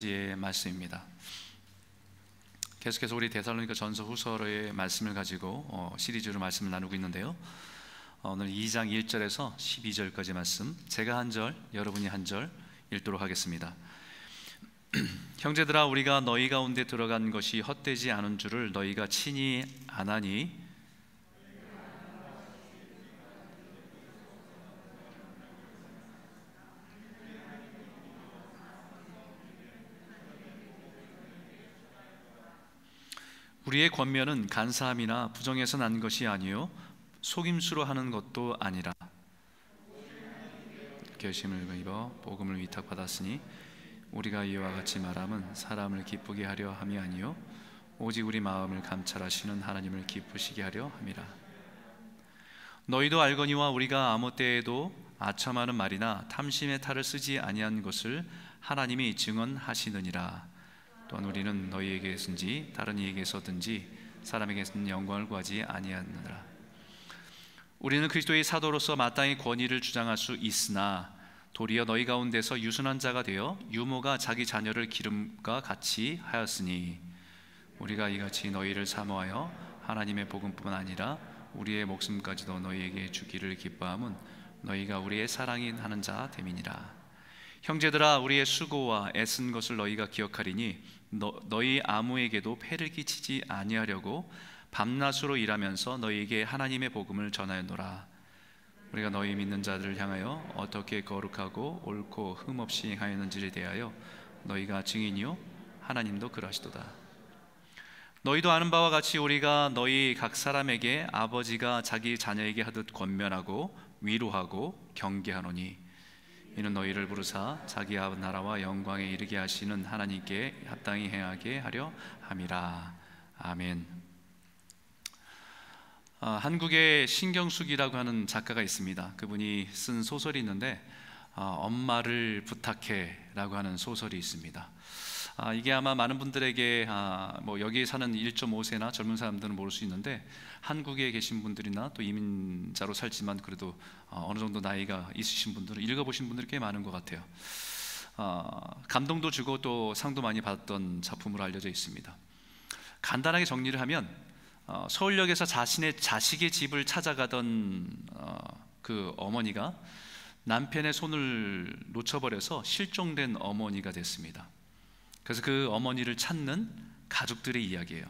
의 말씀입니다. 계속해서 우리 데살로니가 전서 후서의 말씀을 가지고 시리즈로 말씀을 나누고 있는데요, 오늘 2장 1절에서 12절까지 말씀, 제가 한 절, 여러분이 한 절 읽도록 하겠습니다. 형제들아, 우리가 너희 가운데 들어간 것이 헛되지 않은 줄을 너희가 친히 아나니 우리의 권면은 간사함이나 부정에서 난 것이 아니요 속임수로 하는 것도 아니라 결심을 입어 복음을 위탁받았으니 우리가 이와 같이 말함은 사람을 기쁘게 하려 함이 아니요 오직 우리 마음을 감찰하시는 하나님을 기쁘시게 하려 함이라. 너희도 알거니와 우리가 아무 때에도 아첨하는 말이나 탐심의 탈을 쓰지 아니한 것을 하나님이 증언하시느니라. 또한 우리는 너희에게서든지 다른 이에게서든지 사람에게서는 영광을 구하지 아니하느니라. 우리는 그리스도의 사도로서 마땅히 권위를 주장할 수 있으나 도리어 너희 가운데서 유순한 자가 되어 유모가 자기 자녀를 기름과 같이 하였으니 우리가 이같이 너희를 사모하여 하나님의 복음뿐만 아니라 우리의 목숨까지도 너희에게 주기를 기뻐함은 너희가 우리의 사랑이 하는 자 됨이니라. 형제들아, 우리의 수고와 애쓴 것을 너희가 기억하리니 너희 아무에게도 폐를 끼치지 아니하려고 밤낮으로 일하면서 너희에게 하나님의 복음을 전하였노라. 우리가 너희 믿는 자들을 향하여 어떻게 거룩하고 옳고 흠없이 행하였는지에 대하여 너희가 증인이요 하나님도 그러하시도다. 너희도 아는 바와 같이 우리가 너희 각 사람에게 아버지가 자기 자녀에게 하듯 권면하고 위로하고 경계하노니 이는 너희를 부르사 자기 나라와 영광에 이르게 하시는 하나님께 합당히 행하게 하려 함이라. 아멘. 한국에 신경숙이라고 하는 작가가 있습니다. 그분이 쓴 소설이 있는데 엄마를 부탁해 라고 하는 소설이 있습니다. 이게 아마 많은 분들에게 여기에 사는 1.5세나 젊은 사람들은 모를 수 있는데, 한국에 계신 분들이나 또 이민자로 살지만 그래도 어느 정도 나이가 있으신 분들은 읽어보신 분들이 꽤 많은 것 같아요. 감동도 주고 또 상도 많이 받았던 작품으로 알려져 있습니다. 간단하게 정리를 하면 서울역에서 자신의 자식의 집을 찾아가던 그 어머니가 남편의 손을 놓쳐버려서 실종된 어머니가 됐습니다. 그래서 그 어머니를 찾는 가족들의 이야기예요.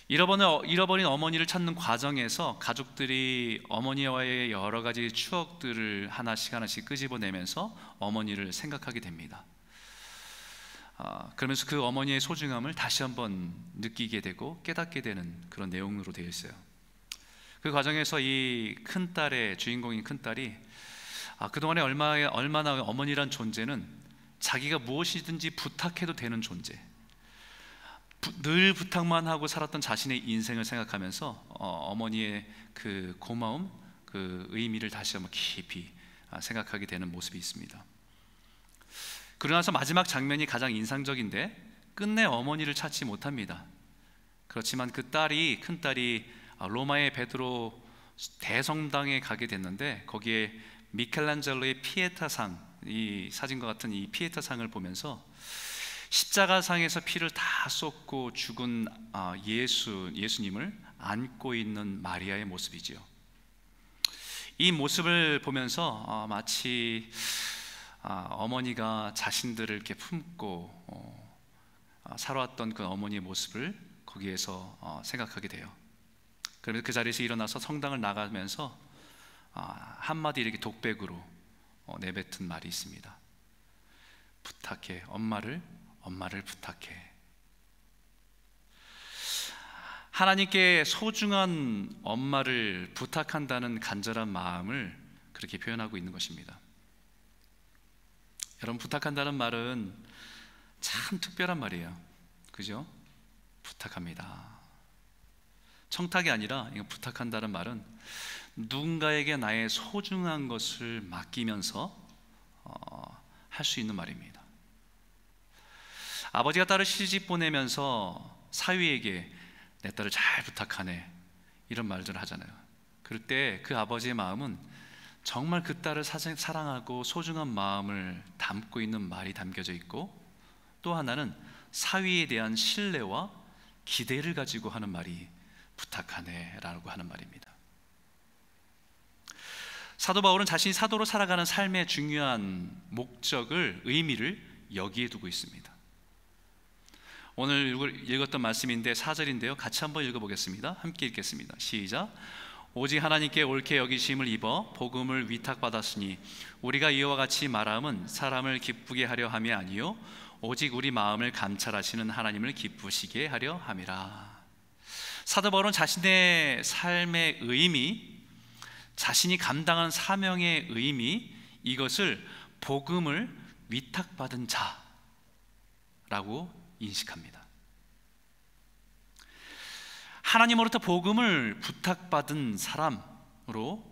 잃어버린 어머니를 찾는 과정에서 가족들이 어머니와의 여러 가지 추억들을 하나씩 끄집어내면서 어머니를 생각하게 됩니다. 그러면서 그 어머니의 소중함을 다시 한번 느끼게 되고 깨닫게 되는 그런 내용으로 되어 있어요. 그 과정에서 이 큰딸의 주인공인 큰딸이 그동안에 얼마나 어머니란 존재는 자기가 무엇이든지 부탁해도 되는 존재, 늘 부탁만 하고 살았던 자신의 인생을 생각하면서 어머니의 그 고마움, 그 의미를 다시 한번 깊이 생각하게 되는 모습이 있습니다. 그러고 나서 마지막 장면이 가장 인상적인데 끝내 어머니를 찾지 못합니다. 그렇지만 그 큰딸이 로마의 베드로 대성당에 가게 됐는데 거기에 미켈란젤로의 피에타상, 이 사진과 같은 이 피에타상을 보면서 십자가상에서 피를 다 쏟고 죽은 예수님을 안고 있는 마리아의 모습이지요. 이 모습을 보면서 마치 어머니가 자신들을 이렇게 품고 살아왔던 그 어머니의 모습을 거기에서 생각하게 돼요. 그러면서 그 자리에서 일어나서 성당을 나가면서 한마디 이렇게 독백으로 내뱉은 말이 있습니다. 부탁해, 엄마를 부탁해. 하나님께 소중한 엄마를 부탁한다는 간절한 마음을 그렇게 표현하고 있는 것입니다. 여러분, 부탁한다는 말은 참 특별한 말이에요. 그죠? 부탁합니다. 청탁이 아니라 이거 부탁한다는 말은 누군가에게 나의 소중한 것을 맡기면서 할 수 있는 말입니다. 아버지가 딸을 시집 보내면서 사위에게 내 딸을 잘 부탁하네 이런 말들을 하잖아요. 그럴 때 그 아버지의 마음은 정말 그 딸을 사랑하고 소중한 마음을 담고 있는 말이 담겨져 있고, 또 하나는 사위에 대한 신뢰와 기대를 가지고 하는 말이 부탁하네 라고 하는 말입니다. 사도 바울은 자신이 사도로 살아가는 삶의 중요한 목적을, 의미를 여기에 두고 있습니다. 오늘 읽었던 말씀인데 4절인데요, 같이 한번 읽어보겠습니다. 함께 읽겠습니다. 시작. 오직 하나님께 옳게 여기심을 입어 복음을 위탁받았으니 우리가 이와 같이 말함은 사람을 기쁘게 하려 함이 아니요 오직 우리 마음을 감찰하시는 하나님을 기쁘시게 하려 함이라. 사도 바울은 자신의 삶의 의미, 자신이 감당한 사명의 의미, 이것을 복음을 위탁받은 자라고 인식합니다. 하나님으로부터 복음을 부탁받은 사람으로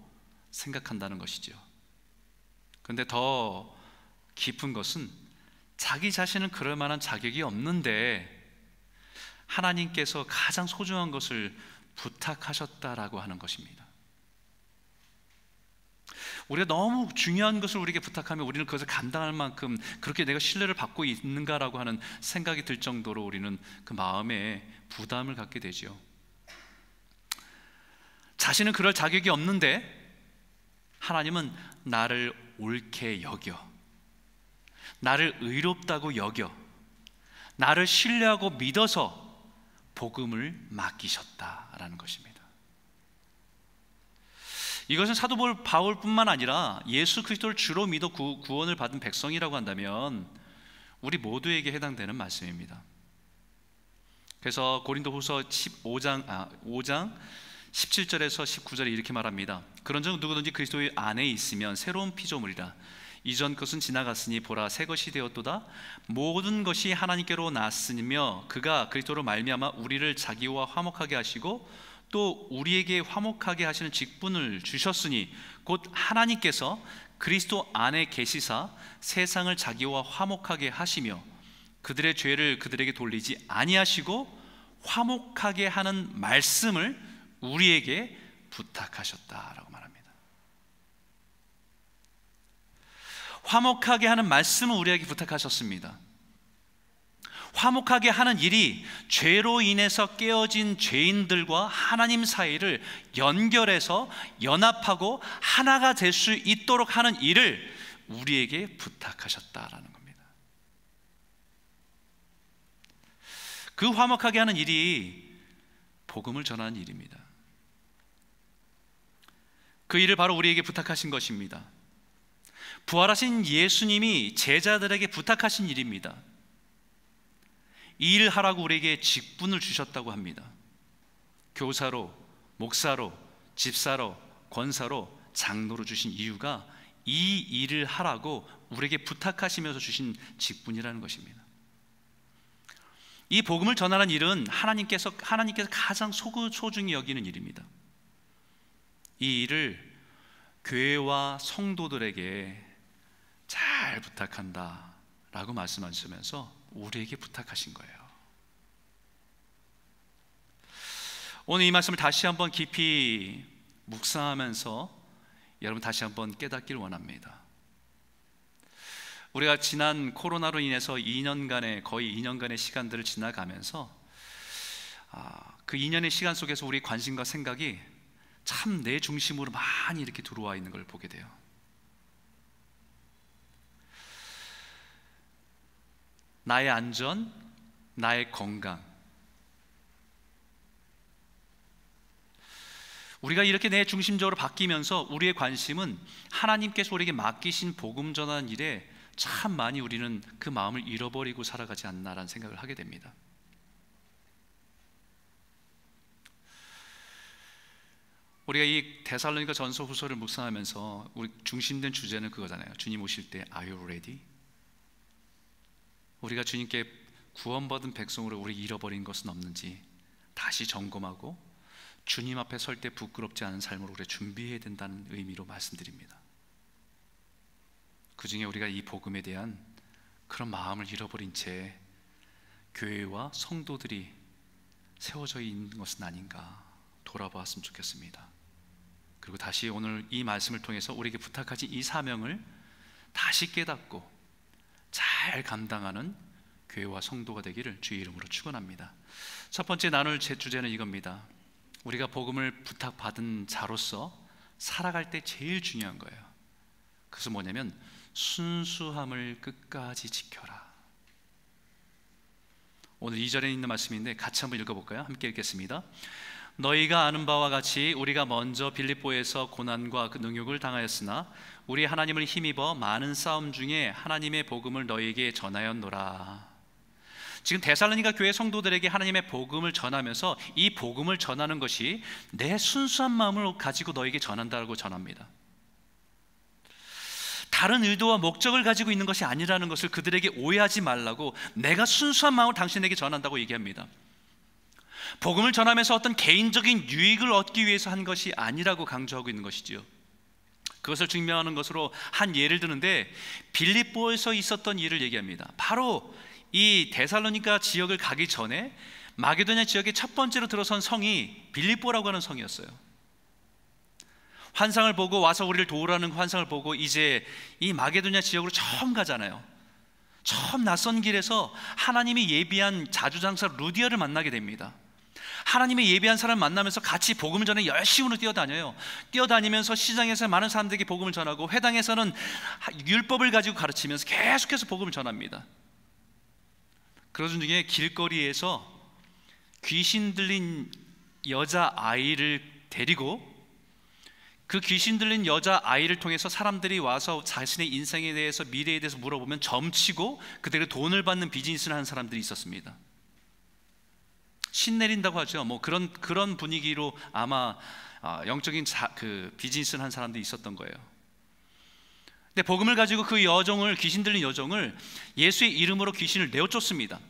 생각한다는 것이죠. 그런데 더 깊은 것은 자기 자신은 그럴 만한 자격이 없는데 하나님께서 가장 소중한 것을 부탁하셨다라고 하는 것입니다. 우리가 너무 중요한 것을 우리에게 부탁하면 우리는 그것을 감당할 만큼 그렇게 내가 신뢰를 받고 있는가라고 하는 생각이 들 정도로 우리는 그 마음에 부담을 갖게 되죠. 자신은 그럴 자격이 없는데 하나님은 나를 옳게 여겨, 나를 의롭다고 여겨, 나를 신뢰하고 믿어서 복음을 맡기셨다라는 것입니다. 이것은 사도 바울뿐만 아니라 예수 그리스도를 주로 믿어 구원을 받은 백성이라고 한다면 우리 모두에게 해당되는 말씀입니다. 그래서 고린도후서 5장 17절에서 19절에 이렇게 말합니다. 그런즉 누구든지 그리스도의 안에 있으면 새로운 피조물이라. 이전 것은 지나갔으니 보라 새 것이 되었도다. 모든 것이 하나님께로 났으며 그가 그리스도로 말미암아 우리를 자기와 화목하게 하시고 또 우리에게 화목하게 하시는 직분을 주셨으니 곧 하나님께서 그리스도 안에 계시사 세상을 자기와 화목하게 하시며 그들의 죄를 그들에게 돌리지 아니하시고 화목하게 하는 말씀을 우리에게 부탁하셨다라고 말합니다. 화목하게 하는 말씀을 우리에게 부탁하셨습니다. 화목하게 하는 일이 죄로 인해서 깨어진 죄인들과 하나님 사이를 연결해서 연합하고 하나가 될 수 있도록 하는 일을 우리에게 부탁하셨다라는 겁니다. 그 화목하게 하는 일이 복음을 전하는 일입니다. 그 일을 바로 우리에게 부탁하신 것입니다. 부활하신 예수님이 제자들에게 부탁하신 일입니다. 이 일을 하라고 우리에게 직분을 주셨다고 합니다. 교사로, 목사로, 집사로, 권사로, 장로로 주신 이유가 이 일을 하라고 우리에게 부탁하시면서 주신 직분이라는 것입니다. 이 복음을 전하는 일은 하나님께서 가장 소중히 여기는 일입니다. 이 일을 교회와 성도들에게 잘 부탁한다 라고 말씀하시면서 우리에게 부탁하신 거예요. 오늘 이 말씀을 다시 한번 깊이 묵상하면서 여러분 다시 한번 깨닫기를 원합니다. 우리가 지난 코로나로 인해서 2년간의 거의 2년간의 시간들을 지나가면서 그 2년의 시간 속에서 우리 관심과 생각이 참 내 중심으로 많이 이렇게 들어와 있는 걸 보게 돼요. 나의 안전, 나의 건강, 우리가 이렇게 내 중심적으로 바뀌면서 우리의 관심은 하나님께서 우리에게 맡기신 복음 전하는 일에 참 많이 우리는 그 마음을 잃어버리고 살아가지 않나라는 생각을 하게 됩니다. 우리가 이 데살로니가 전서 후서를 묵상하면서 우리 중심된 주제는 그거잖아요. 주님 오실 때 Are you ready? 우리가 주님께 구원받은 백성으로 우리 잃어버린 것은 없는지 다시 점검하고 주님 앞에 설 때 부끄럽지 않은 삶으로 우리 준비해야 된다는 의미로 말씀드립니다. 그 중에 우리가 이 복음에 대한 그런 마음을 잃어버린 채 교회와 성도들이 세워져 있는 것은 아닌가 돌아보았으면 좋겠습니다. 그리고 다시 오늘 이 말씀을 통해서 우리에게 부탁하신 이 사명을 다시 깨닫고 잘 감당하는 교회와 성도가 되기를 주의 이름으로 축원합니다. 첫 번째 나눌 제 주제는 이겁니다. 우리가 복음을 부탁받은 자로서 살아갈 때 제일 중요한 거예요. 그것은 뭐냐면 순수함을 끝까지 지켜라. 오늘 2절에 있는 말씀인데 같이 한번 읽어볼까요? 함께 읽겠습니다. 너희가 아는 바와 같이 우리가 먼저 빌립보에서 고난과 그 능욕을 당하였으나 우리 하나님을 힘입어 많은 싸움 중에 하나님의 복음을 너희에게 전하였노라. 지금 데살로니가 교회 성도들에게 하나님의 복음을 전하면서 이 복음을 전하는 것이 내 순수한 마음을 가지고 너에게 전한다고 전합니다. 다른 의도와 목적을 가지고 있는 것이 아니라는 것을 그들에게 오해하지 말라고 내가 순수한 마음을 당신에게 전한다고 얘기합니다. 복음을 전하면서 어떤 개인적인 유익을 얻기 위해서 한 것이 아니라고 강조하고 있는 것이지요. 그것을 증명하는 것으로 한 예를 드는데 빌립보에서 있었던 일을 얘기합니다. 바로 이 데살로니가 지역을 가기 전에 마게도냐 지역의 첫 번째로 들어선 성이 빌립보라고 하는 성이었어요. 환상을 보고 와서 우리를 도우라는 환상을 보고 이제 이 마게도냐 지역으로 처음 가잖아요. 처음 낯선 길에서 하나님이 예비한 자주장사 루디아를 만나게 됩니다. 하나님의 예비한 사람을 만나면서 같이 복음을 전해 열심으로 뛰어다녀요. 뛰어다니면서 시장에서 많은 사람들에게 복음을 전하고 회당에서는 율법을 가지고 가르치면서 계속해서 복음을 전합니다. 그러던 중에 길거리에서 귀신 들린 여자아이를 데리고 그 귀신 들린 여자아이를 통해서 사람들이 와서 자신의 인생에 대해서 미래에 대해서 물어보면 점치고 그들에게 돈을 받는 비즈니스를 하는 사람들이 있었습니다. 신 내린다고 하죠. 뭐 그런 분위기로 아마 영적인 그 비즈니스를 한 사람들이 있었던 거예요. 근데 복음을 가지고 그 여종을, 귀신 들린 여종을 예수의 이름으로 귀신을 내어쫓습니다.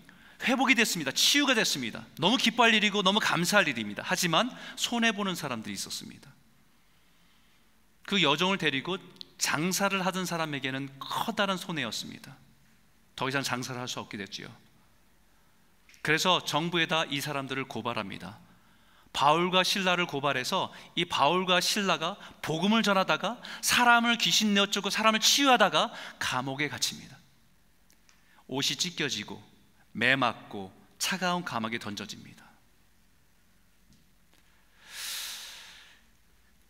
회복이 됐습니다. 치유가 됐습니다. 너무 기뻐할 일이고 너무 감사할 일입니다. 하지만 손해보는 사람들이 있었습니다. 그 여종을 데리고 장사를 하던 사람에게는 커다란 손해였습니다. 더 이상 장사를 할 수 없게 됐지요. 그래서 정부에다 이 사람들을 고발합니다. 바울과 실라를 고발해서 이 바울과 실라가 복음을 전하다가 사람을 귀신 내어쫓고 사람을 치유하다가 감옥에 갇힙니다. 옷이 찢겨지고 매 맞고 차가운 감옥에 던져집니다.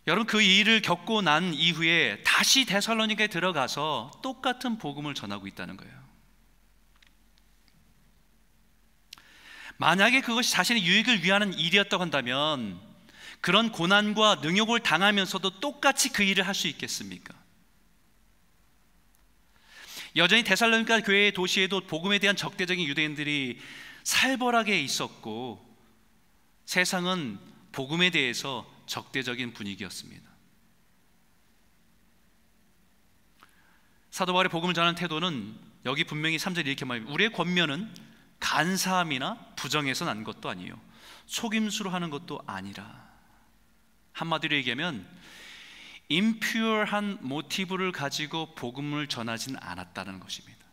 여러분, 그 일을 겪고 난 이후에 다시 데살로니가에 들어가서 똑같은 복음을 전하고 있다는 거예요. 만약에 그것이 자신의 유익을 위하는 일이었다고 한다면 그런 고난과 능욕을 당하면서도 똑같이 그 일을 할 수 있겠습니까? 여전히 데살로니가 교회의 도시에도 복음에 대한 적대적인 유대인들이 살벌하게 있었고 세상은 복음에 대해서 적대적인 분위기였습니다. 사도 바울의 복음을 전하는 태도는 여기 분명히 3절에 이렇게 말합니다. 우리의 권면은 간사함이나 부정에서 난 것도 아니에요. 속임수로 하는 것도 아니라. 한마디로 얘기하면 임퓨어한 모티브를 가지고 복음을 전하진 않았다는 것입니다.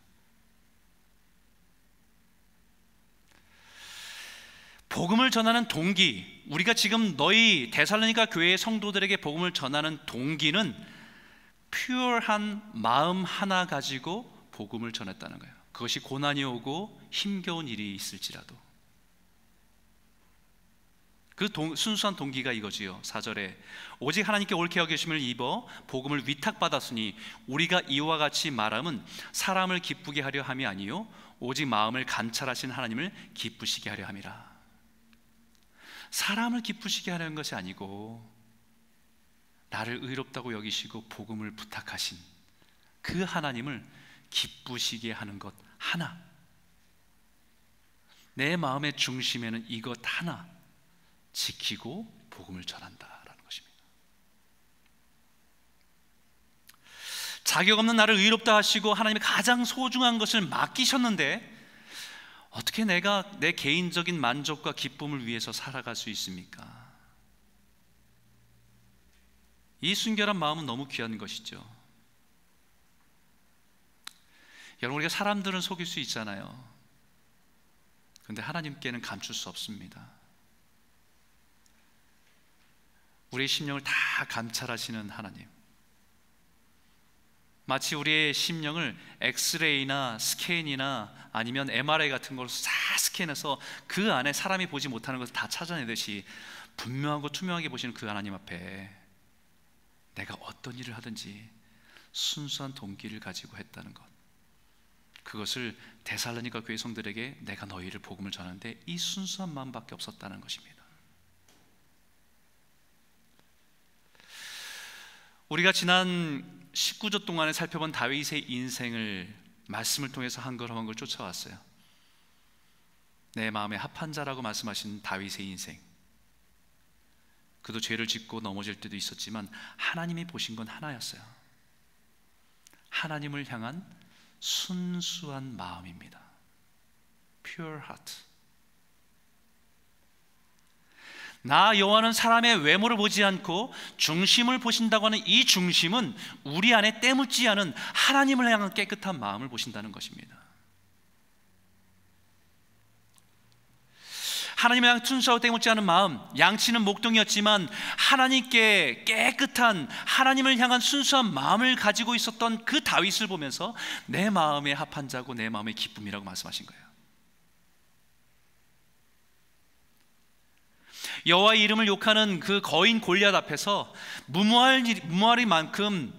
복음을 전하는 동기, 우리가 지금 너희 데살로니가 교회의 성도들에게 복음을 전하는 동기는 퓨어한 마음 하나 가지고 복음을 전했다는 거예요. 그것이 고난이 오고 힘겨운 일이 있을지라도. 그 순수한 동기가 이거지요. 4절에 오직 하나님께 옳게 여기심을 입어 복음을 위탁받았으니 우리가 이와 같이 말함은 사람을 기쁘게 하려 함이 아니요 오직 마음을 감찰하신 하나님을 기쁘시게 하려 함이라. 사람을 기쁘시게 하려는 것이 아니고 나를 의롭다고 여기시고 복음을 부탁하신 그 하나님을 기쁘시게 하는 것 하나, 내 마음의 중심에는 이것 하나 지키고 복음을 전한다라는 것입니다. 자격 없는 나를 의롭다 하시고 하나님의 가장 소중한 것을 맡기셨는데 어떻게 내가 내 개인적인 만족과 기쁨을 위해서 살아갈 수 있습니까? 이 순결한 마음은 너무 귀한 것이죠. 여러분, 우리가 사람들은 속일 수 있잖아요. 그런데 하나님께는 감출 수 없습니다. 우리의 심령을 다 감찰하시는 하나님, 마치 우리의 심령을 엑스레이나 스캔이나 아니면 MRI 같은 걸로 다 스캔해서 그 안에 사람이 보지 못하는 것을 다 찾아내듯이 분명하고 투명하게 보시는 그 하나님 앞에 내가 어떤 일을 하든지 순수한 동기를 가지고 했다는 것, 그것을 데살로니가 교회 성들에게 내가 너희를 복음을 전하는데 이 순수한 마음밖에 없었다는 것입니다. 우리가 지난 19조 동안에 살펴본 다윗의 인생을 말씀을 통해서 한 걸 한 걸 쫓아왔어요. 내 마음에 합한 자라고 말씀하신 다윗의 인생, 그도 죄를 짓고 넘어질 때도 있었지만 하나님이 보신 건 하나였어요. 하나님을 향한 순수한 마음입니다. Pure heart. 나 여호와는 사람의 외모를 보지 않고 중심을 보신다고 하는 이 중심은 우리 안에 때묻지 않은 하나님을 향한 깨끗한 마음을 보신다는 것입니다. 하나님을 향한 순수하고 때묻지 않은 마음, 양치는 목동이었지만 하나님께 깨끗한 하나님을 향한 순수한 마음을 가지고 있었던 그 다윗을 보면서 내 마음에 합한 자고 내 마음의 기쁨이라고 말씀하신 거예요. 여호와의 이름을 욕하는 그 거인 골리앗 앞에서 무모할이만큼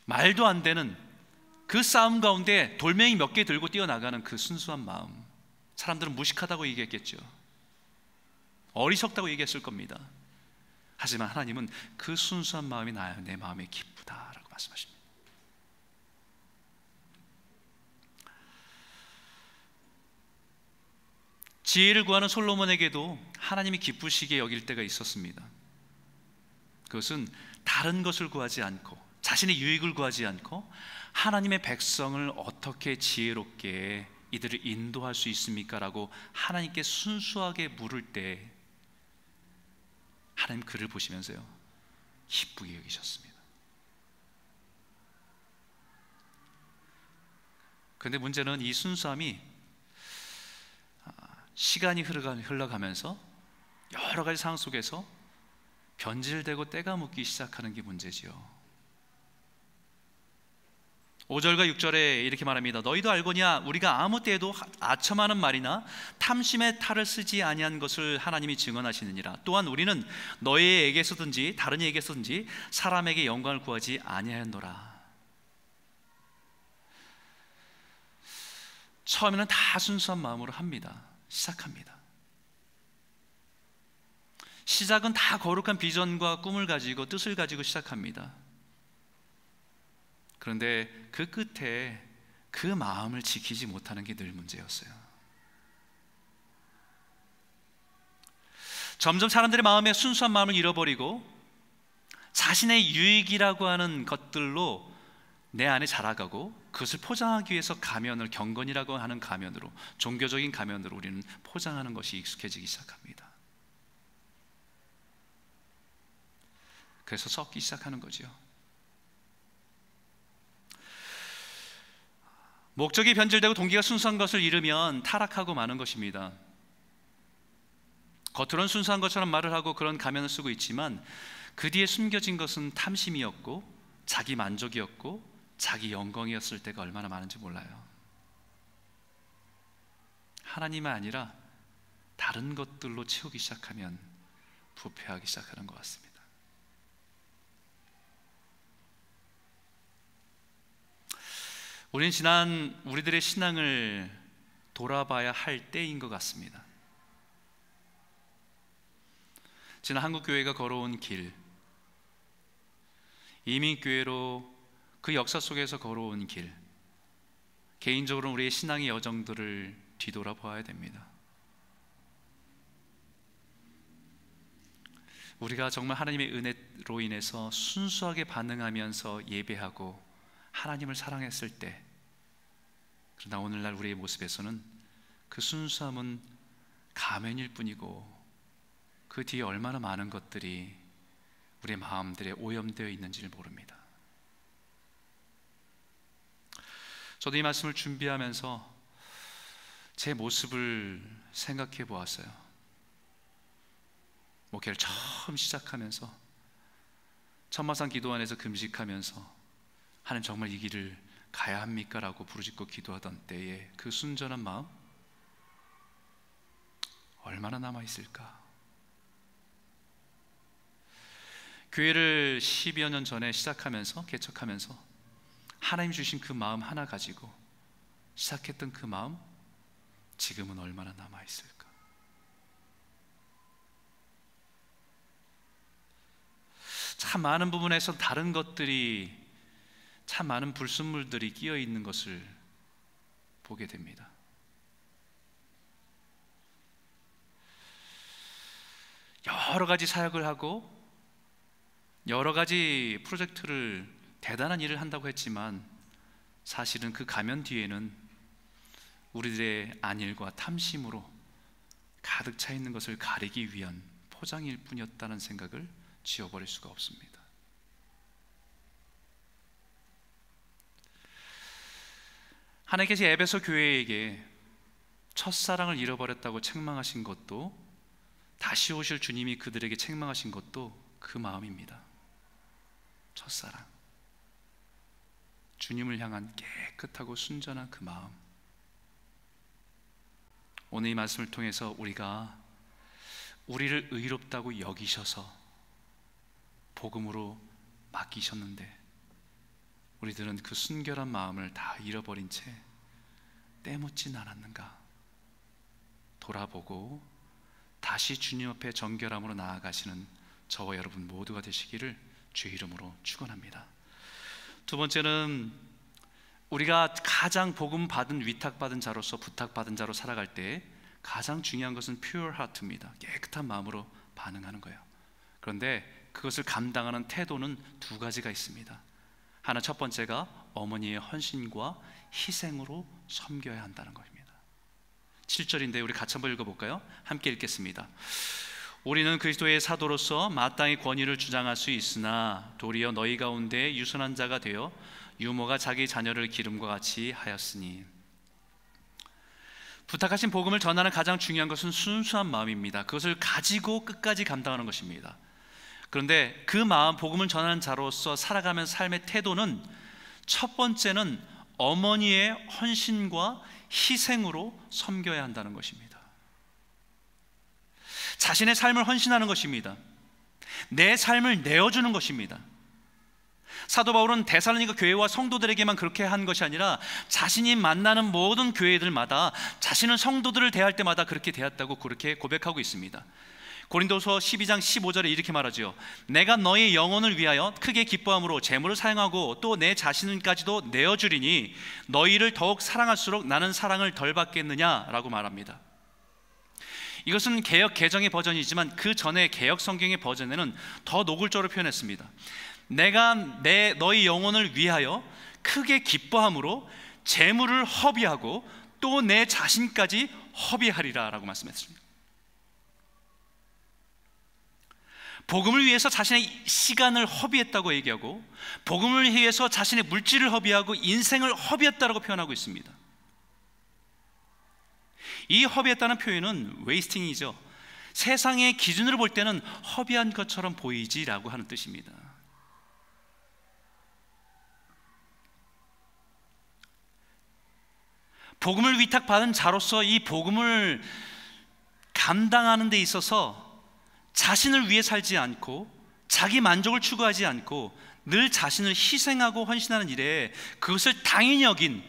말도 안 되는 그 싸움 가운데 돌멩이 몇 개 들고 뛰어나가는 그 순수한 마음, 사람들은 무식하다고 얘기했겠죠. 어리석다고 얘기했을 겁니다. 하지만 하나님은 그 순수한 마음이 내 마음에 기쁘다라고 말씀하십니다. 지혜를 구하는 솔로몬에게도 하나님이 기쁘시게 여길 때가 있었습니다. 그것은 다른 것을 구하지 않고 자신의 유익을 구하지 않고 하나님의 백성을 어떻게 지혜롭게 이들을 인도할 수 있습니까? 라고 하나님께 순수하게 물을 때 하나님 그를 보시면서요 기쁘게 여기셨습니다. 그런데 문제는 이 순수함이 시간이 흘러가면서 여러 가지 상황 속에서 변질되고 때가 묻기 시작하는 게 문제지요. 5절과 6절에 이렇게 말합니다. 너희도 알거냐 우리가 아무 때에도 아첨하는 말이나 탐심의 탈을 쓰지 아니한 것을 하나님이 증언하시느니라. 또한 우리는 너희에게서든지 다른 이에게서든지 사람에게 영광을 구하지 아니하였노라. 처음에는 다 순수한 마음으로 시작합니다. 시작은 다 거룩한 비전과 꿈을 가지고 뜻을 가지고 시작합니다. 그런데 그 끝에 그 마음을 지키지 못하는 게 늘 문제였어요. 점점 사람들의 마음에 순수한 마음을 잃어버리고 자신의 유익이라고 하는 것들로 내 안에 자라가고 그것을 포장하기 위해서 가면을, 경건이라고 하는 가면으로, 종교적인 가면으로 우리는 포장하는 것이 익숙해지기 시작합니다. 그래서 썩기 시작하는 거죠. 목적이 변질되고 동기가 순수한 것을 잃으면 타락하고 마는 것입니다. 겉으로는 순수한 것처럼 말을 하고 그런 가면을 쓰고 있지만 그 뒤에 숨겨진 것은 탐심이었고 자기 만족이었고 자기 영광이었을 때가 얼마나 많은지 몰라요. 하나님이 아니라 다른 것들로 채우기 시작하면 부패하기 시작하는 것 같습니다. 우리는 지난 우리들의 신앙을 돌아봐야 할 때인 것 같습니다. 지난 한국교회가 걸어온 길, 이민교회로 그 역사 속에서 걸어온 길, 개인적으로 우리의 신앙의 여정들을 뒤돌아봐야 됩니다. 우리가 정말 하나님의 은혜로 인해서 순수하게 반응하면서 예배하고 하나님을 사랑했을 때, 그러나 오늘날 우리의 모습에서는 그 순수함은 가면일 뿐이고 그 뒤에 얼마나 많은 것들이 우리의 마음들에 오염되어 있는지를 모릅니다. 저도 이 말씀을 준비하면서 제 모습을 생각해 보았어요. 목회를 처음 시작하면서 천마산 기도원에서 금식하면서 하나님 정말 이 길을 가야 합니까? 라고 부르짖고 기도하던 때에 그 순전한 마음 얼마나 남아있을까? 교회를 10여 년 전에 시작하면서 개척하면서 하나님 주신 그 마음 하나 가지고 시작했던 그 마음 지금은 얼마나 남아있을까? 참 많은 부분에서 다른 것들이, 참 많은 불순물들이 끼어 있는 것을 보게 됩니다. 여러 가지 사역을 하고 여러 가지 프로젝트를, 대단한 일을 한다고 했지만 사실은 그 가면 뒤에는 우리들의 안일과 탐심으로 가득 차 있는 것을 가리기 위한 포장일 뿐이었다는 생각을 지워버릴 수가 없습니다. 하나님께서 에베소 교회에게 첫사랑을 잃어버렸다고 책망하신 것도, 다시 오실 주님이 그들에게 책망하신 것도 그 마음입니다. 첫사랑, 주님을 향한 깨끗하고 순전한 그 마음. 오늘 이 말씀을 통해서 우리가 우리를 의롭다고 여기셔서 복음으로 맡기셨는데 우리들은 그 순결한 마음을 다 잃어버린 채 때묻진 않았는가 돌아보고 다시 주님 앞에 정결함으로 나아가시는 저와 여러분 모두가 되시기를 주의 이름으로 축원합니다. 두 번째는 우리가 가장 복음 받은, 위탁받은 자로서, 부탁받은 자로 살아갈 때 가장 중요한 것은 pure heart입니다. 깨끗한 마음으로 반응하는 거예요. 그런데 그것을 감당하는 태도는 두 가지가 있습니다. 하나, 첫 번째가 어머니의 헌신과 희생으로 섬겨야 한다는 것입니다. 7절인데 우리 같이 한번 읽어볼까요? 함께 읽겠습니다. 우리는 그리스도의 사도로서 마땅히 권위를 주장할 수 있으나 도리어 너희 가운데 유순한 자가 되어 유모가 자기 자녀를 기름과 같이 하였으니. 부탁하신 복음을 전하는 가장 중요한 것은 순수한 마음입니다. 그것을 가지고 끝까지 감당하는 것입니다. 그런데 그 마음, 복음을 전하는 자로서 살아가는 삶의 태도는 첫 번째는 어머니의 헌신과 희생으로 섬겨야 한다는 것입니다. 자신의 삶을 헌신하는 것입니다. 내 삶을 내어주는 것입니다. 사도 바울은 데살로니가 교회와 성도들에게만 그렇게 한 것이 아니라 자신이 만나는 모든 교회들마다 자신은 성도들을 대할 때마다 그렇게 대했다고 그렇게 고백하고 있습니다. 고린도서 12장 15절에 이렇게 말하죠. 내가 너의 영혼을 위하여 크게 기뻐함으로 재물을 사용하고 또 내 자신까지도 내어주리니 너희를 더욱 사랑할수록 나는 사랑을 덜 받겠느냐라고 말합니다. 이것은 개역 개정의 버전이지만 그 전에 개역 성경의 버전에는 더 노골적으로 표현했습니다. 내가 너희 영혼을 위하여 크게 기뻐함으로 재물을 허비하고 또 내 자신까지 허비하리라 라고 말씀했습니다. 복음을 위해서 자신의 시간을 허비했다고 얘기하고 복음을 위해서 자신의 물질을 허비하고 인생을 허비했다고 표현하고 있습니다. 이 허비했다는 표현은 웨이스팅이죠. 세상의 기준으로 볼 때는 허비한 것처럼 보이지라고 하는 뜻입니다. 복음을 위탁받은 자로서 이 복음을 감당하는 데 있어서 자신을 위해 살지 않고 자기 만족을 추구하지 않고 늘 자신을 희생하고 헌신하는 일에 그것을 당연히 여긴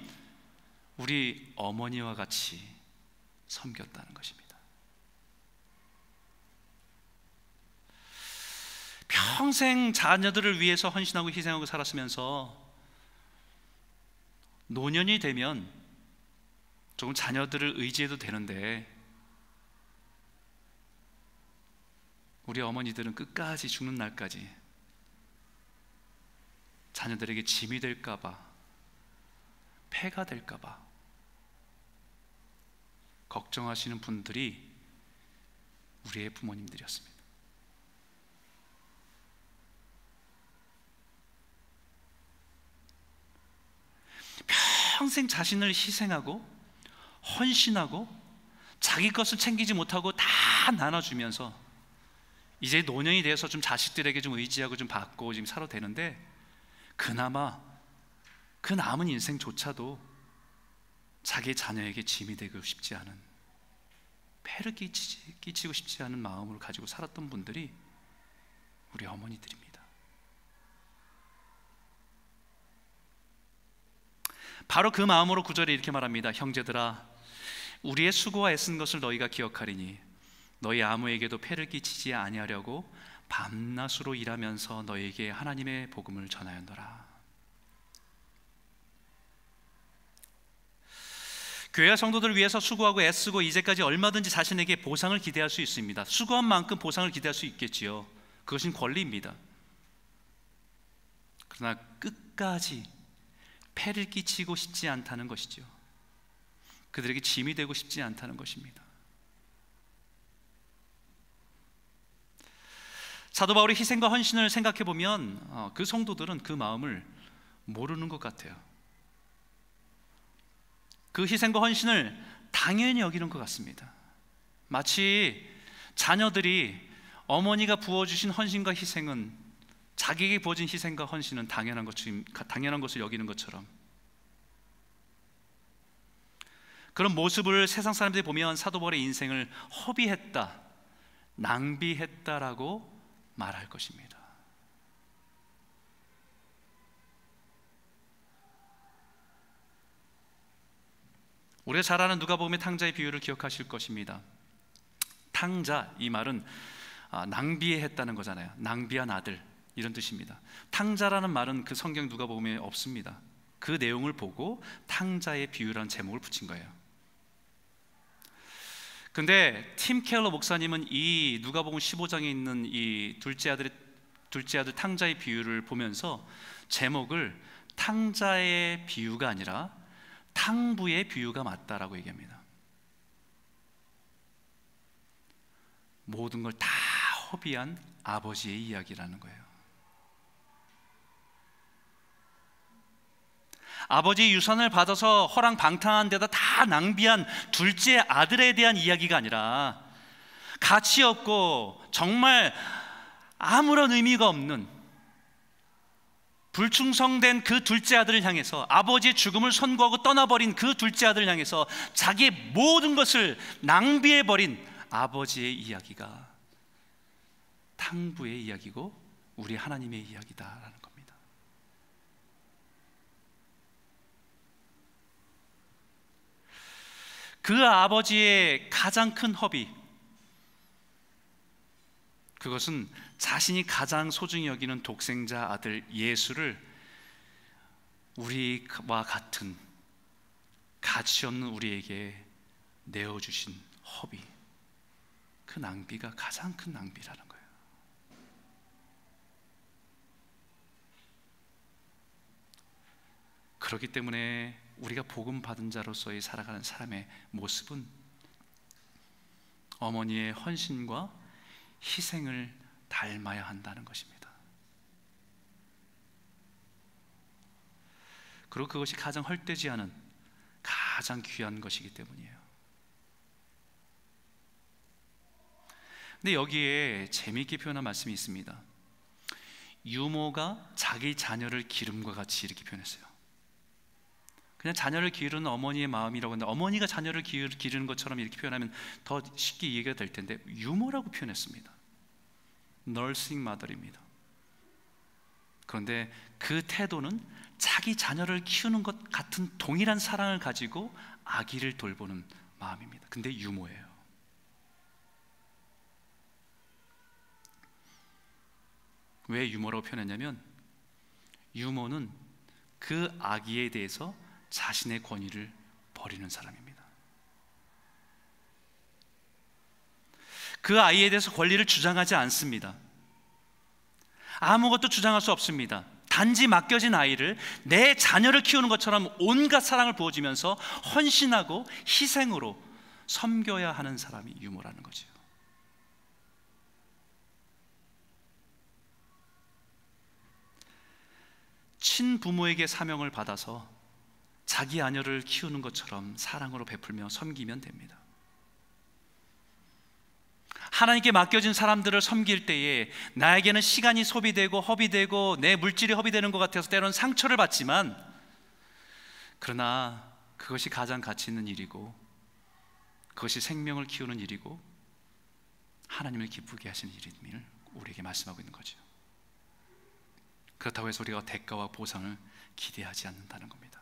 우리 어머니와 같이 섬겼다는 것입니다. 평생 자녀들을 위해서 헌신하고 희생하고 살았으면서 노년이 되면 조금 자녀들을 의지해도 되는데 우리 어머니들은 끝까지 죽는 날까지 자녀들에게 짐이 될까봐, 폐가 될까봐 걱정하시는 분들이 우리의 부모님들이었습니다. 평생 자신을 희생하고 헌신하고 자기 것을 챙기지 못하고 다 나눠주면서 이제 노년이 돼서 좀 자식들에게 좀 의지하고 좀 받고 지금 살아도 되는데, 그나마 그 남은 인생조차도 자기 자녀에게 짐이 되고 싶지 않은, 폐를 끼치고 싶지 않은 마음을 가지고 살았던 분들이 우리 어머니들입니다. 바로 그 마음으로 9절에 이렇게 말합니다. 형제들아, 우리의 수고와 애쓴 것을 너희가 기억하리니 너희 아무에게도 폐를 끼치지 아니하려고 밤낮으로 일하면서 너희에게 하나님의 복음을 전하였노라. 교회와 성도들을 위해서 수고하고 애쓰고 이제까지 얼마든지 자신에게 보상을 기대할 수 있습니다. 수고한 만큼 보상을 기대할 수 있겠지요. 그것은 권리입니다. 그러나 끝까지 폐를 끼치고 싶지 않다는 것이죠. 그들에게 짐이 되고 싶지 않다는 것입니다. 사도 바울의 희생과 헌신을 생각해 보면 그 성도들은 그 마음을 모르는 것 같아요. 그 희생과 헌신을 당연히 여기는 것 같습니다. 마치 자녀들이 어머니가 부어주신 헌신과 희생은, 자기에게 부어진 희생과 헌신은 당연한 것을 여기는 것처럼, 그런 모습을 세상 사람들이 보면 사도 바울의 인생을 허비했다, 낭비했다라고 말할 것입니다. 우리가 잘 아는 누가복음의 탕자의 비유를 기억하실 것입니다. 탕자, 이 말은 낭비했다는 거잖아요. 낭비한 아들, 이런 뜻입니다. 탕자라는 말은 그 성경 누가복음에 없습니다. 그 내용을 보고 탕자의 비유라는 제목을 붙인 거예요. 근데 팀 켈러 목사님은 이 누가복음 15장에 있는 이 둘째 아들 탕자의 비유를 보면서 제목을 탕자의 비유가 아니라 탕부의 비유가 맞다라고 얘기합니다. 모든 걸 다 허비한 아버지의 이야기라는 거예요. 아버지 유산을 받아서 허랑방탕한 데다 다 낭비한 둘째 아들에 대한 이야기가 아니라, 가치 없고 정말 아무런 의미가 없는 불충성된 그 둘째 아들을 향해서, 아버지의 죽음을 선고하고 떠나버린 그 둘째 아들을 향해서 자기의 모든 것을 낭비해버린 아버지의 이야기가 탕부의 이야기고 우리 하나님의 이야기다라는 겁니다. 그 아버지의 가장 큰 허비, 그것은 자신이 가장 소중히 여기는 독생자 아들 예수를 우리와 같은 가치 없는 우리에게 내어주신 허비, 그 낭비가 가장 큰 낭비라는 거예요. 그렇기 때문에 우리가 복음 받은 자로서의 살아가는 사람의 모습은 어머니의 헌신과 희생을 닮아야 한다는 것입니다. 그리고 그것이 가장 헐되지 않은 가장 귀한 것이기 때문이에요. 근데 여기에 재미있게 표현한 말씀이 있습니다. 유모가 자기 자녀를 기름과 같이 이렇게 표현했어요. 그냥 자녀를 기르는 어머니의 마음이라고 하는데, 어머니가 자녀를 기르는 것처럼 이렇게 표현하면 더 쉽게 이해가 될 텐데, 유모라고 표현했습니다. Nursing mother입니다. 그런데 그 태도는 자기 자녀를 키우는 것 같은 동일한 사랑을 가지고 아기를 돌보는 마음입니다. 근데 유모예요. 왜 유모라고 표현했냐면, 유모는 그 아기에 대해서 자신의 권위를 버리는 사람입니다. 그 아이에 대해서 권리를 주장하지 않습니다. 아무것도 주장할 수 없습니다. 단지 맡겨진 아이를 내 자녀를 키우는 것처럼 온갖 사랑을 부어주면서 헌신하고 희생으로 섬겨야 하는 사람이 유모라는 거죠. 친부모에게 사명을 받아서 자기 아녀를 키우는 것처럼 사랑으로 베풀며 섬기면 됩니다. 하나님께 맡겨진 사람들을 섬길 때에 나에게는 시간이 소비되고 허비되고 내 물질이 허비되는 것 같아서 때로는 상처를 받지만, 그러나 그것이 가장 가치 있는 일이고 그것이 생명을 키우는 일이고 하나님을 기쁘게 하시는 일임을 우리에게 말씀하고 있는 거죠. 그렇다고 해서 우리가 대가와 보상을 기대하지 않는다는 겁니다.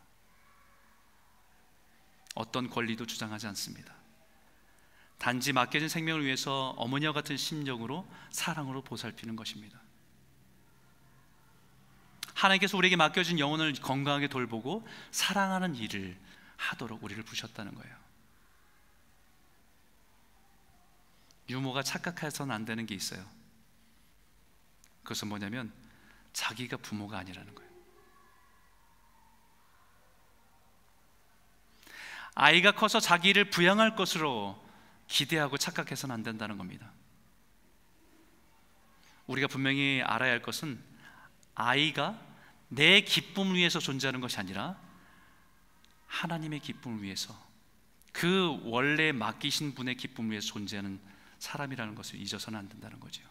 어떤 권리도 주장하지 않습니다. 단지 맡겨진 생명을 위해서 어머니와 같은 심정으로, 사랑으로 보살피는 것입니다. 하나님께서 우리에게 맡겨진 영혼을 건강하게 돌보고 사랑하는 일을 하도록 우리를 부르셨다는 거예요. 유모가 착각해서는 안 되는 게 있어요. 그것은 뭐냐면 자기가 부모가 아니라는 거예요. 아이가 커서 자기를 부양할 것으로 기대하고 착각해서는 안 된다는 겁니다. 우리가 분명히 알아야 할 것은 아이가 내 기쁨을 위해서 존재하는 것이 아니라 하나님의 기쁨을 위해서, 그 원래 맡기신 분의 기쁨을 위해서 존재하는 사람이라는 것을 잊어서는 안 된다는 거죠.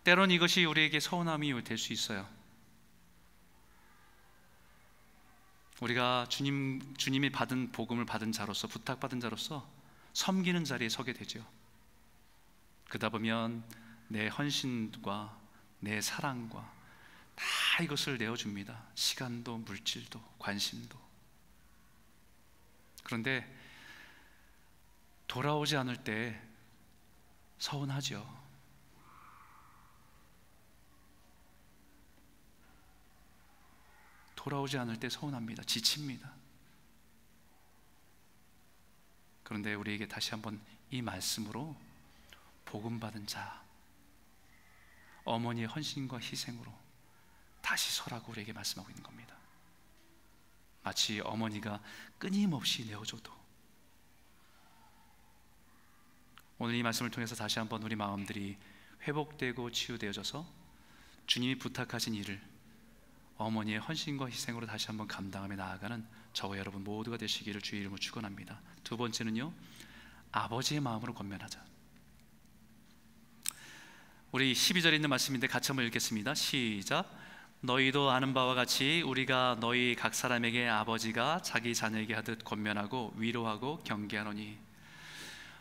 때론 이것이 우리에게 서운함이 될 수 있어요. 우리가 주님이 받은 복음을 받은 자로서, 부탁받은 자로서 섬기는 자리에 서게 되죠. 그러다 보면 내 헌신과 내 사랑과 다 이것을 내어줍니다. 시간도 물질도 관심도. 그런데 돌아오지 않을 때 서운하죠. 돌아오지 않을 때 서운합니다. 지칩니다. 그런데 우리에게 다시 한번 이 말씀으로 복음 받은 자, 어머니의 헌신과 희생으로 다시 서라고 우리에게 말씀하고 있는 겁니다. 마치 어머니가 끊임없이 내어줘도. 오늘 이 말씀을 통해서 다시 한번 우리 마음들이 회복되고 치유되어져서 주님이 부탁하신 일을 어머니의 헌신과 희생으로 다시 한번 감당하며 나아가는 저와 여러분 모두가 되시기를 주의 이름으로 축원합니다. 두 번째는요, 아버지의 마음으로 권면하자. 우리 12절에 있는 말씀인데 같이 한번 읽겠습니다. 시작. 너희도 아는 바와 같이 우리가 너희 각 사람에게 아버지가 자기 자녀에게 하듯 권면하고 위로하고 경계하노니.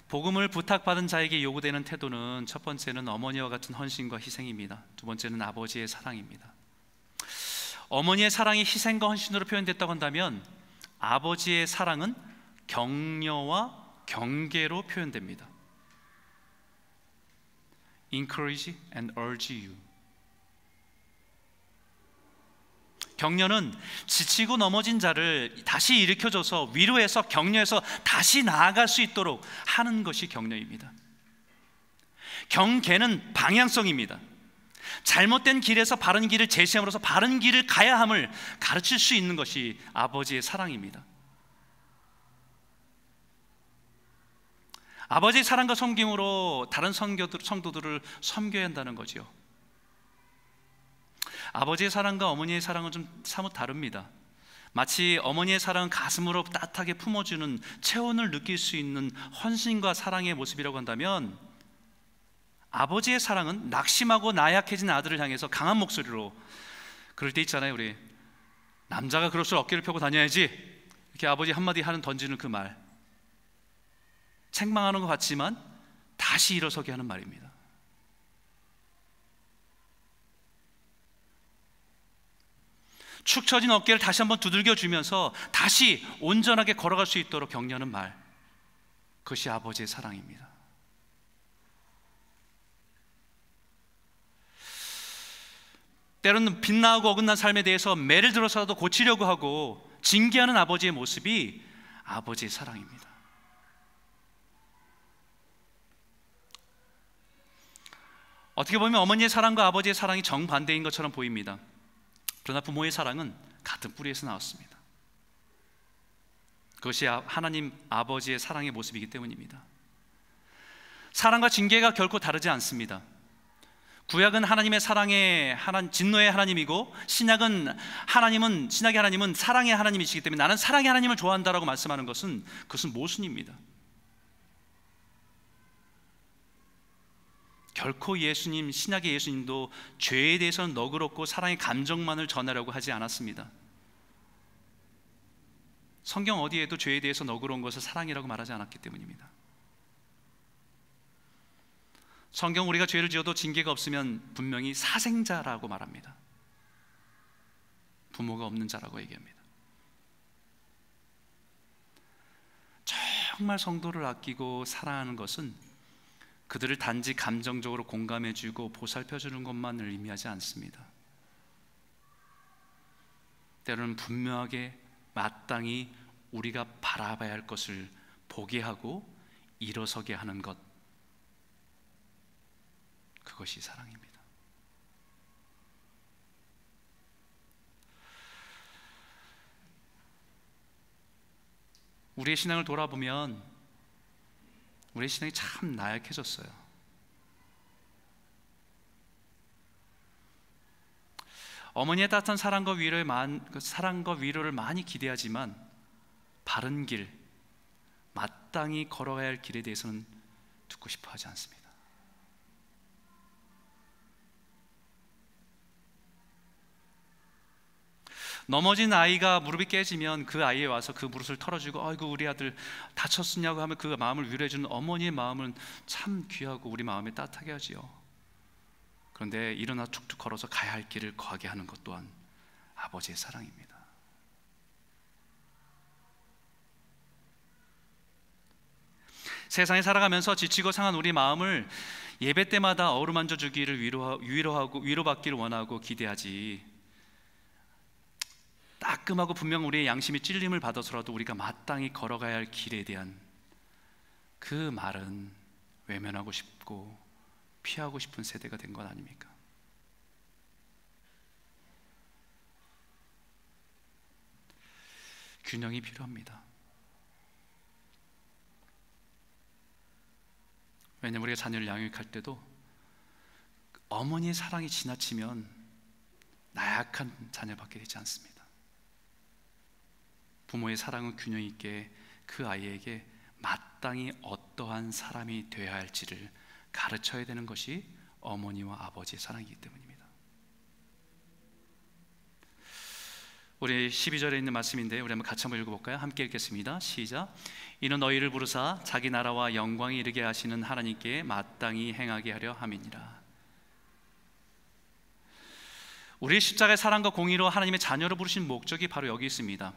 복음을 부탁받은 자에게 요구되는 태도는 첫 번째는 어머니와 같은 헌신과 희생입니다. 두 번째는 아버지의 사랑입니다. 어머니의 사랑이 희생과 헌신으로 표현됐다고 한다면 아버지의 사랑은 격려와 경계로 표현됩니다. Encourage and urge you. 격려는 지치고 넘어진 자를 다시 일으켜줘서 위로해서 격려해서 다시 나아갈 수 있도록 하는 것이 격려입니다. 경계는 방향성입니다. 잘못된 길에서 바른 길을 제시함으로써 바른 길을 가야 함을 가르칠 수 있는 것이 아버지의 사랑입니다. 아버지의 사랑과 섬김으로 다른 성도들을 섬겨야 한다는 거지요. 아버지의 사랑과 어머니의 사랑은 좀 사뭇 다릅니다. 마치 어머니의 사랑은 가슴으로 따뜻하게 품어주는 체온을 느낄 수 있는 헌신과 사랑의 모습이라고 한다면, 아버지의 사랑은 낙심하고 나약해진 아들을 향해서 강한 목소리로, 그럴 때 있잖아요, 우리 남자가 그럴수록 어깨를 펴고 다녀야지, 이렇게 아버지 한마디 하는 던지는 그 말, 책망하는 것 같지만 다시 일어서게 하는 말입니다. 축 처진 어깨를 다시 한번 두들겨 주면서 다시 온전하게 걸어갈 수 있도록 격려하는 말, 그것이 아버지의 사랑입니다. 때로는 빗나가고 어긋난 삶에 대해서 매를 들어서라도 고치려고 하고 징계하는 아버지의 모습이 아버지의 사랑입니다. 어떻게 보면 어머니의 사랑과 아버지의 사랑이 정반대인 것처럼 보입니다. 그러나 부모의 사랑은 같은 뿌리에서 나왔습니다. 그것이 하나님 아버지의 사랑의 모습이기 때문입니다. 사랑과 징계가 결코 다르지 않습니다. 구약은 하나님의 사랑의 진노의 하나님이고 신약의 하나님은 사랑의 하나님이시기 때문에 나는 사랑의 하나님을 좋아한다라고 말씀하는 것은 그것은 모순입니다. 결코 신약의 예수님도 죄에 대해서는 너그럽고 사랑의 감정만을 전하려고 하지 않았습니다. 성경 어디에도 죄에 대해서 너그러운 것을 사랑이라고 말하지 않았기 때문입니다. 성경 우리가 죄를 지어도 징계가 없으면 분명히 사생자라고 말합니다. 부모가 없는 자라고 얘기합니다. 정말 성도를 아끼고 사랑하는 것은 그들을 단지 감정적으로 공감해주고 보살펴주는 것만을 의미하지 않습니다. 때로는 분명하게 마땅히 우리가 바라봐야 할 것을 보게 하고 일어서게 하는 것, 그것이 사랑입니다. 우리의 신앙을 돌아보면 우리의 신앙이 참 나약해졌어요. 어머니의 따뜻한 사랑과 위로를 많이 기대하지만 바른 길, 마땅히 걸어가야 할 길에 대해서는 듣고 싶어 하지 않습니다. 넘어진 아이가 무릎이 깨지면 그 아이에 와서 그 무릎을 털어주고 아이고 우리 아들 다쳤으냐고 하면 그 마음을 위로해주는 어머니의 마음은 참 귀하고 우리 마음에 따뜻하게 하지요. 그런데 일어나 툭툭 걸어서 가야 할 길을 거하게 하는 것 또한 아버지의 사랑입니다. 세상에 살아가면서 지치고 상한 우리 마음을 예배 때마다 어루만져 주기를 위로받기를 원하고 기대하지, 따끔하고 분명 우리의 양심이 찔림을 받아서라도 우리가 마땅히 걸어가야 할 길에 대한 그 말은 외면하고 싶고 피하고 싶은 세대가 된 것 아닙니까? 균형이 필요합니다. 왜냐하면 우리가 자녀를 양육할 때도 어머니의 사랑이 지나치면 나약한 자녀밖에 되지 않습니다. 부모의 사랑은 균형 있게 그 아이에게 마땅히 어떠한 사람이 되어야 할지를 가르쳐야 되는 것이 어머니와 아버지의 사랑이기 때문입니다. 우리 12절에 있는 말씀인데 우리 한번 같이 한번 읽어볼까요? 함께 읽겠습니다. 시작. 이는 너희를 부르사 자기 나라와 영광이 이르게 하시는 하나님께 마땅히 행하게 하려 함이니라. 우리의 십자가의 사랑과 공의로 하나님의 자녀로 부르신 목적이 바로 여기 있습니다.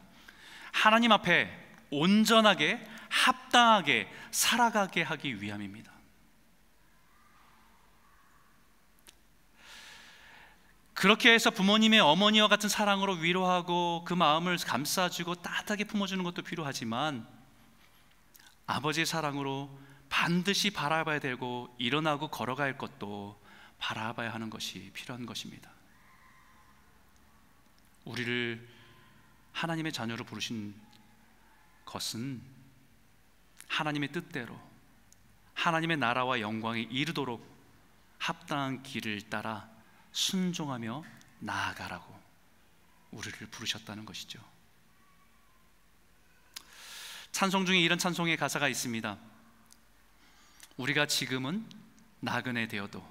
하나님 앞에 온전하게 합당하게 살아가게 하기 위함입니다. 그렇게 해서 부모님의 어머니와 같은 사랑으로 위로하고 그 마음을 감싸주고 따뜻하게 품어주는 것도 필요하지만 아버지의 사랑으로 반드시 바라봐야 되고 일어나고 걸어갈 것도 바라봐야 하는 것이 필요한 것입니다. 우리를 하나님의 자녀로 부르신 것은 하나님의 뜻대로 하나님의 나라와 영광에 이르도록 합당한 길을 따라 순종하며 나아가라고 우리를 부르셨다는 것이죠. 찬송 중에 이런 찬송의 가사가 있습니다. 우리가 지금은 나그네 되어도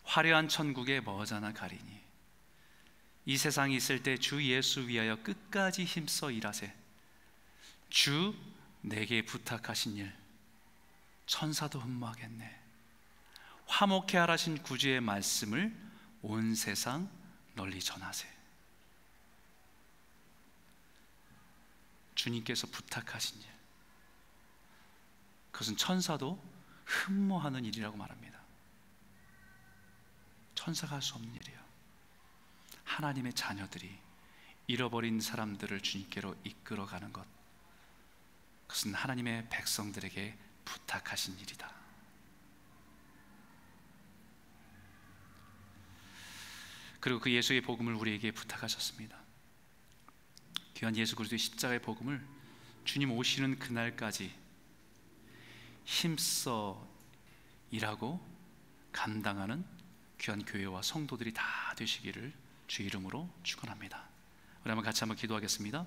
화려한 천국에 머지않아 가리니 이 세상이 있을 때 주 예수 위하여 끝까지 힘써 일하세. 주 내게 부탁하신 일 천사도 흠모하겠네. 화목해 하라신 구주의 말씀을 온 세상 널리 전하세. 주님께서 부탁하신 일, 그것은 천사도 흠모하는 일이라고 말합니다. 천사가 할 수 없는 일이에요. 하나님의 자녀들이 잃어버린 사람들을 주님께로 이끌어가는 것, 그것은 하나님의 백성들에게 부탁하신 일이다. 그리고 그 예수의 복음을 우리에게 부탁하셨습니다. 귀한 예수 그리스도의 십자가의 복음을 주님 오시는 그날까지 힘써 일하고 감당하는 귀한 교회와 성도들이 다 되시기를 주 이름으로 축원합니다. 우리 한번 같이 한번 기도하겠습니다.